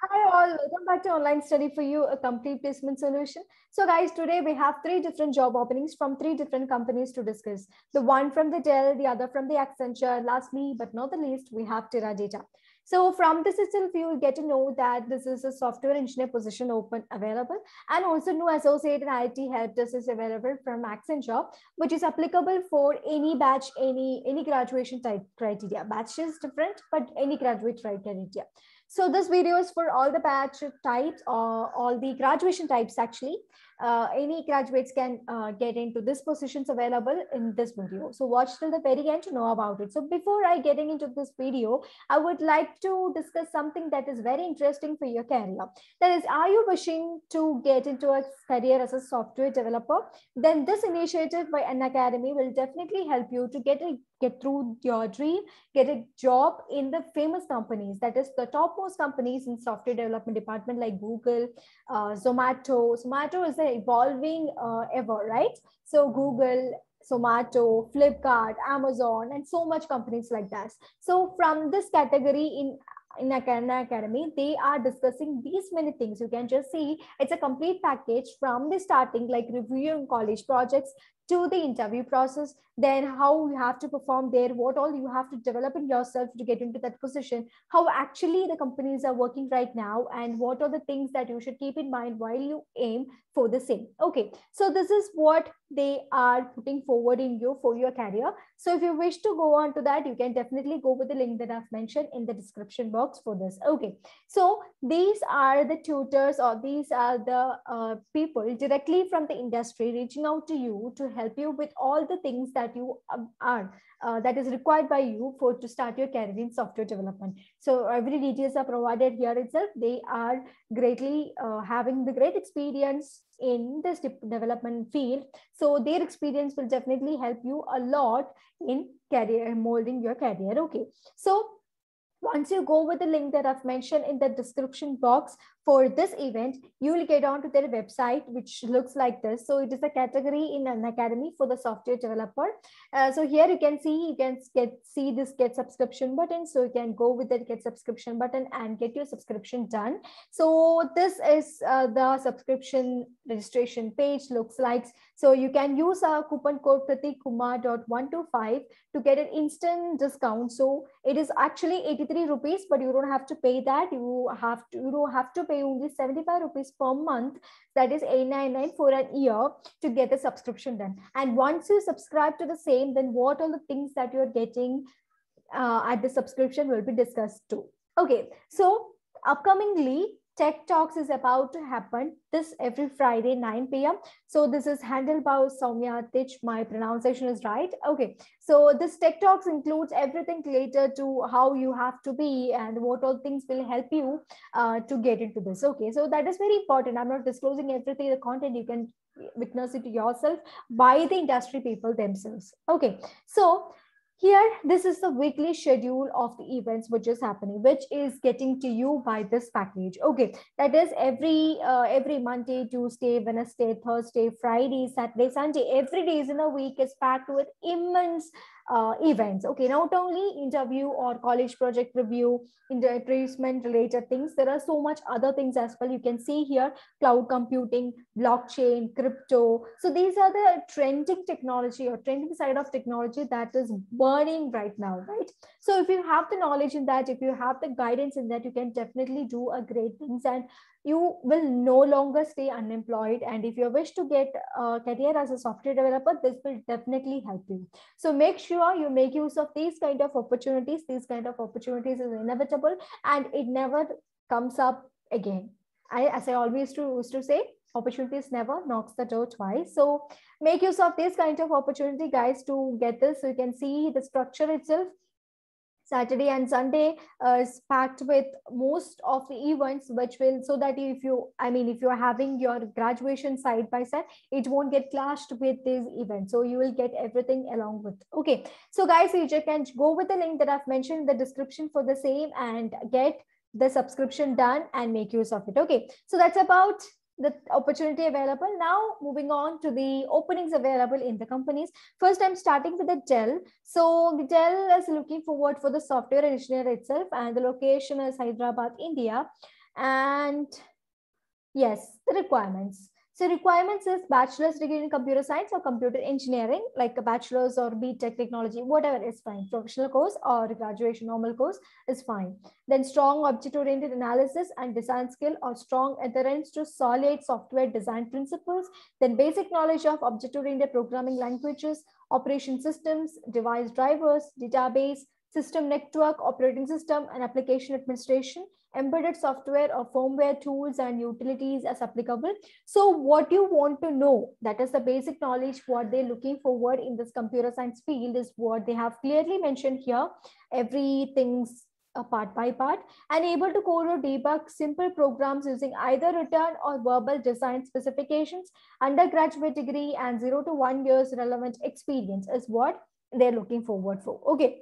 Hi all, welcome back to Online Study for You, a complete placement solution. So guys, today we have three different job openings from three different companies to discuss. The one from the Dell, the other from the Accenture, lastly but not the least, we have Teradata. So from this itself, you will get to know that this is a software engineer position open available, and also new associated IT help desk is available from Accenture, which is applicable for any batch, any graduation type criteria. Batch is different, but any graduate criteria. So this video is for all the batch types or all the graduation types actually. Any graduates can get into these positions available in this video. So watch till the very end to know about it. So before I getting into this video, I would like to discuss something that is very interesting for your career. That is, are you wishing to get into a career as a software developer? Then this initiative by An Academy will definitely help you to get through your dream, get a job in the famous companies, that is the topmost companies in software development department like Google, Zomato. Zomato is the evolving ever, right? So Google, Zomato, Flipkart, Amazon, and so much companies like that. So from this category in Academy, they are discussing these many things. You can just see it's a complete package from the starting, like reviewing college projects to the interview process, then how you have to perform there, what all you have to develop in yourself to get into that position, how actually the companies are working right now, and what are the things that you should keep in mind while you aim for the same. Okay, so this is what they are putting forward in you for your career. So if you wish to go on to that, you can definitely go with the link that I've mentioned in the description box for this. Okay, so these are the tutors, or these are the people directly from the industry reaching out to you to help you with all the things that you are that is required by you for to start your career in software development. So every details are provided here itself. They are greatly having the great experience in this development field, so their experience will definitely help you a lot in career molding your career. Okay, so once you go with the link that I've mentioned in the description box for this event, you will get onto their website, which looks like this. So it is a category in An Academy for the software developer. So here you can see this get subscription button. So you can go with the get subscription button and get your subscription done. So this is the subscription registration page looks like. So you can use our coupon code pratikkumar.125 to get an instant discount. So it is actually 83 rupees, but you don't have to pay that. You don't have to pay only 75 rupees per month. That is 899 for an year to get the subscription done. And once you subscribe to the same, then what are the things that you're getting at the subscription will be discussed too. Okay, so upcomingly, Tech Talks is about to happen this every Friday 9 p.m. So this is handled by Soumya Tich. My pronunciation is right. Okay, so this Tech Talks includes everything related to how you have to be and what all things will help you to get into this. Okay, so that is very important. I'm not disclosing everything, the content you can witness it yourself by the industry people themselves. Okay, so here, this is the weekly schedule of the events which is happening, which is getting to you by this package. Okay, that is every Monday, Tuesday, Wednesday, Thursday, Friday, Saturday, Sunday. Every days in a week is packed with immense events. Okay, not only interview or college project review, placement related things. There are so much other things as well. You can see here cloud computing, blockchain, crypto. So these are the trending technology or trending side of technology that is burning right now, right? So if you have the knowledge in that, if you have the guidance in that, you can definitely do a great things, and you will no longer stay unemployed. And if you wish to get a career as a software developer, this will definitely help you. So make sure you make use of these kind of opportunities. These kind of opportunities is inevitable, and it never comes up again. As I always used to say, opportunities never knocks the door twice. So make use of this kind of opportunity, guys, to get this. So you can see the structure itself. Saturday and Sunday is packed with most of the events, which will, so that if you're having your graduation side by side, it won't get clashed with these events. So you will get everything along with. Okay, so guys, you can go with the link that I've mentioned in the description for the same and get the subscription done and make use of it. Okay, so that's about the opportunity available. Now moving on to the openings available in the companies. First, I'm starting with the Dell. So Dell is looking forward for the software engineer itself, and the location is Hyderabad, India. And yes, the requirements. So requirements is bachelor's degree in computer science or computer engineering, like a bachelor's or B.Tech technology, whatever is fine. Professional course or graduation normal course is fine. Then strong object-oriented analysis and design skill or strong adherence to solid software design principles. Then basic knowledge of object-oriented programming languages, operation systems, device drivers, database, system network, operating system, and application administration, embedded software or firmware tools and utilities as applicable. So what you want to know, that is the basic knowledge, what they're looking forward in this computer science field is what they have clearly mentioned here. Everything's part by part, and able to code or debug simple programs using either written or verbal design specifications, undergraduate degree, and 0 to 1 years relevant experience is what they're looking forward for. Okay.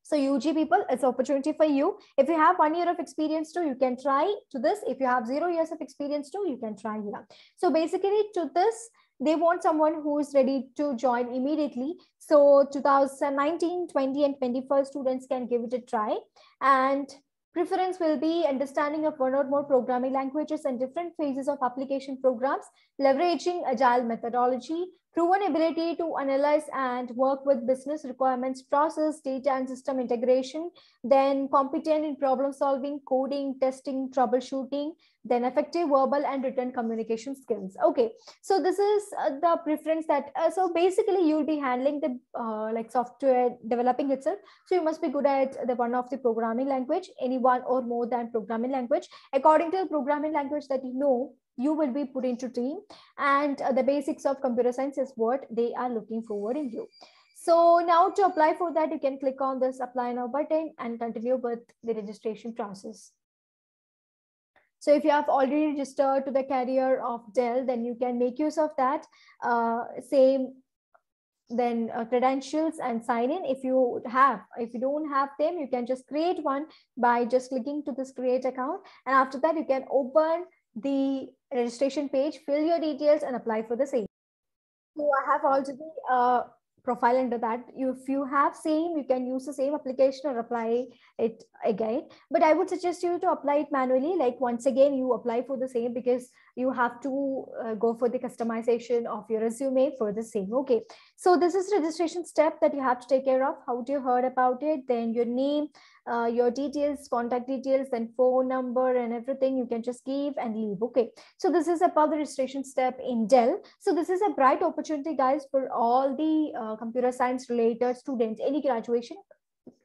So UG people, it's an opportunity for you. If you have 1 year of experience too, you can try to this. If you have 0 years of experience too, you can try here. So basically to this, they want someone who is ready to join immediately. So 2019, 20 and 21 students can give it a try. And preference will be understanding of 1 or more programming languages and different phases of application programs, leveraging agile methodology, proven ability to analyze and work with business requirements, process, data, and system integration, then competent in problem solving, coding, testing, troubleshooting, then effective verbal and written communication skills. Okay, so this is the preference that, so basically you'll be handling the like software developing itself. So you must be good at the one of the programming language, any one or more than programming language. According to the programming language that you know, you will be put into team, and the basics of computer science is what they are looking forward in you. So now to apply for that, you can click on this apply now button and continue with the registration process. So if you have already registered to the career of Dell, then you can make use of that same then credentials and sign in. If you don't have them, you can just create one by just clicking to this create account, and after that you can open the registration page, fill your details and apply for the same. So I have already profile under that. If you have same, you can use the same application or apply it again. But I would suggest you to apply it manually. Like once again, you apply for the same because you have to go for the customization of your resume for the same. Okay. So this is registration step that you have to take care of. How do you heard about it? Then your name, your details, contact details, then phone number and everything you can just give and leave. Okay. So this is about the registration step in Dell. So this is a bright opportunity, guys, for all the computer science related students, any graduation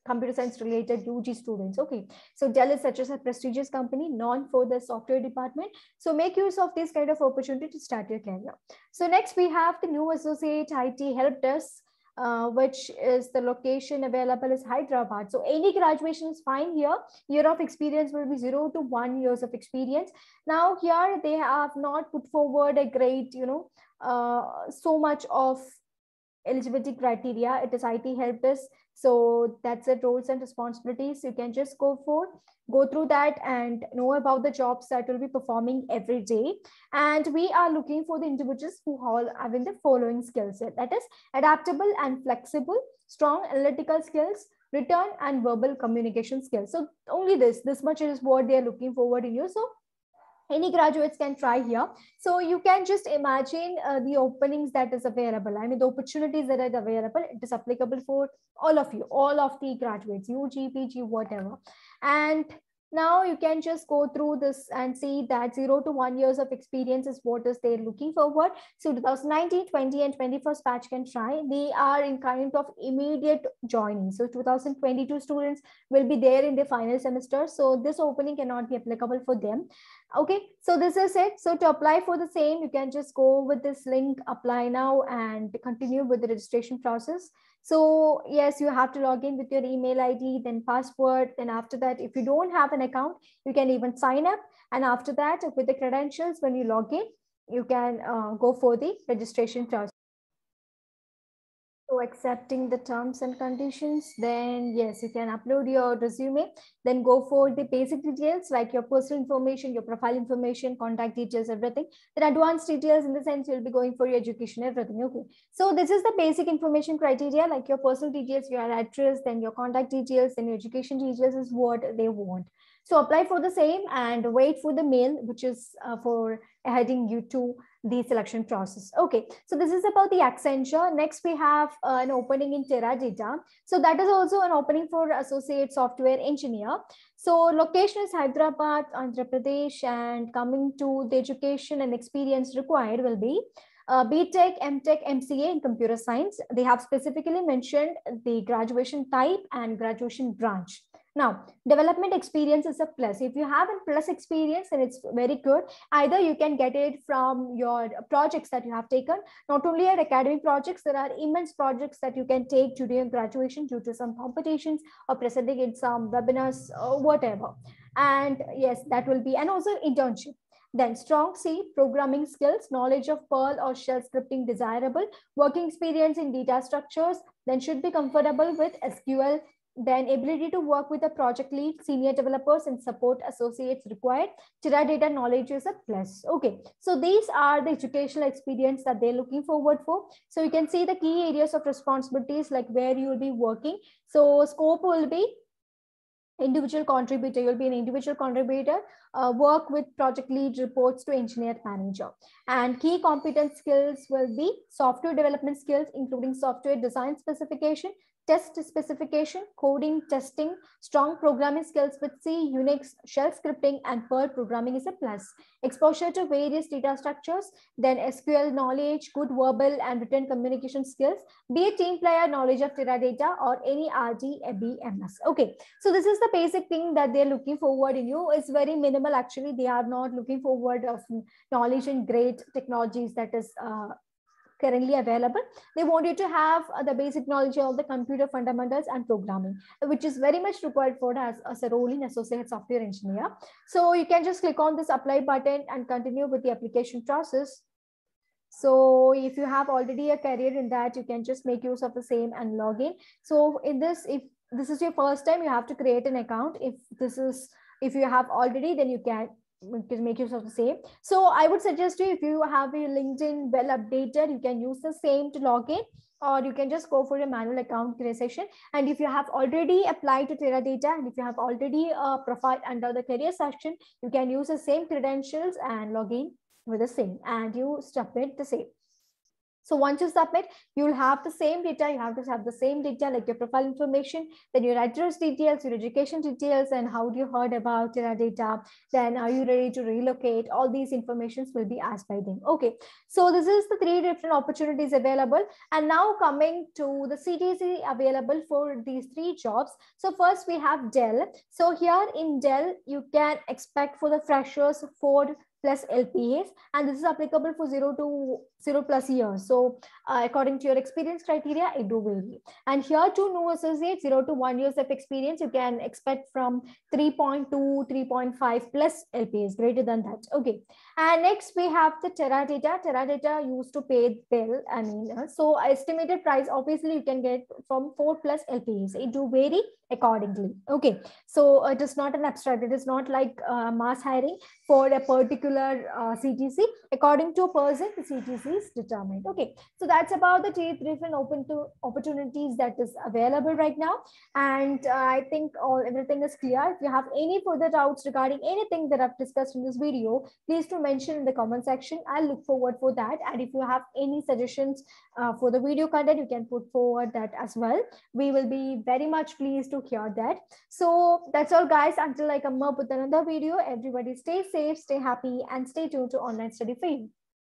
computer science related UG students. Okay, so Dell is such as a prestigious company known for the software department. So make use of this kind of opportunity to start your career. So next we have the new associate IT help desk, which is the location available is Hyderabad. So any graduation is fine here. Year of experience will be 0 to 1 years of experience. Now here they have not put forward a great, so much of eligibility criteria. It is IT help desk. So that's the roles and responsibilities. You can just go through that and know about the jobs that will be performing every day. And we are looking for the individuals who all having the following skill set. That is adaptable and flexible, strong analytical skills, written and verbal communication skills. So only this much is what they are looking forward in you. So any graduates can try here. So you can just imagine the openings that is available. I mean, the opportunities that are available, it is applicable for all of you, all of the graduates, UG, PG, whatever. And now you can just go through this and see that 0 to 1 years of experience is what is they're looking forward. So 2019, 20 and 21st batch can try. They are in kind of immediate joining. So 2022 students will be there in the final semester. So this opening cannot be applicable for them. Okay, so this is it. So to apply for the same, you can just go with this link, apply now, and continue with the registration process. So yes, you have to log in with your email ID, then password. Then after that, if you don't have an account, you can even sign up. And after that, with the credentials, when you log in, you can go for the registration process. So accepting the terms and conditions, then yes, you can upload your resume, then go for the basic details like your personal information, your profile information, contact details, everything. Then advanced details in the sense you'll be going for your education, everything. Okay. So this is the basic information criteria, like your personal details, your address, then your contact details, then your education details is what they want. So apply for the same and wait for the mail, which is for heading you to the selection process. Okay, so this is about the Accenture. Next, we have an opening in Teradata. So that is also an opening for associate software engineer. So location is Hyderabad, Andhra Pradesh, and coming to the education and experience required will be BTech, MTech, MCA in computer science. They have specifically mentioned the graduation type and graduation branch. Now, development experience is a plus. If you have a plus experience, then it's very good. Either you can get it from your projects that you have taken, not only at academic projects, there are immense projects that you can take during graduation due to some competitions or presenting in some webinars or whatever. And yes, that will be, and also internship. Then strong C, programming skills, knowledge of Perl or shell scripting desirable, working experience in data structures, then should be comfortable with SQL, then ability to work with a project lead, senior developers, and support associates required. Teradata knowledge is a plus. Okay, so these are the educational experience that they're looking forward for. So you can see the key areas of responsibilities, like where you will be working. So scope will be individual contributor. You'll be an individual contributor, work with project lead, reports to engineer manager. And key competence skills will be software development skills, including software design specification, test specification, coding, testing, strong programming skills with C, Unix, shell scripting, and Perl programming is a plus. Exposure to various data structures, then SQL knowledge, good verbal and written communication skills, be a team player, knowledge of Teradata or any RD, BMS. Okay, so this is the basic thing that they're looking forward in you. It's very minimal actually. They are not looking forward of knowledge in great technologies that is currently available. They want you to have the basic knowledge of the computer fundamentals and programming, which is very much required for as a role in associate software engineer. So you can just click on this apply button and continue with the application process. So if you have already a career in that, you can just make use of the same and log in. So in this, if this is your first time, you have to create an account. If you have already, then you can make use of the same. So I would suggest you, if you have your LinkedIn well updated, you can use the same to log in, or you can just go for a manual account creation. And if you have already applied to Teradata, and if you have already a profile under the career section, you can use the same credentials and log in with the same, and you submit the same. So once you submit, you'll have the same data. You have to have the same data, like your profile information, then your address details, your education details, and how you heard about Teradata. Then are you ready to relocate? All these informations will be asked by them. Okay, so this is the 3 different opportunities available. And now coming to the CTC available for these 3 jobs. So first we have Dell. So here in Dell, you can expect for the freshers 4 plus LPAs, and this is applicable for 0 to 0 plus years. So according to your experience criteria, it do vary. And here to new associates, 0 to 1 years of experience, you can expect from 3.2, 3.5 plus LPAs, greater than that. Okay. And next we have the Teradata. Teradata used to pay bill. I mean, so estimated price, obviously you can get from 4 plus LPAs. It do vary accordingly. Okay. So it is not an abstract. It is not like mass hiring for a particular CTC. According to a person, the CTC is determined. Okay, so that's about the different open to opportunities that is available right now. And I think everything is clear. If you have any further doubts regarding anything that I've discussed in this video, please to mention in the comment section. I'll look forward for that. And if you have any suggestions for the video content, you can put forward that as well. We will be very much pleased to hear that. So that's all, guys. Until I come up with another video, everybody stay safe, stay happy, and stay tuned to Online Study for You.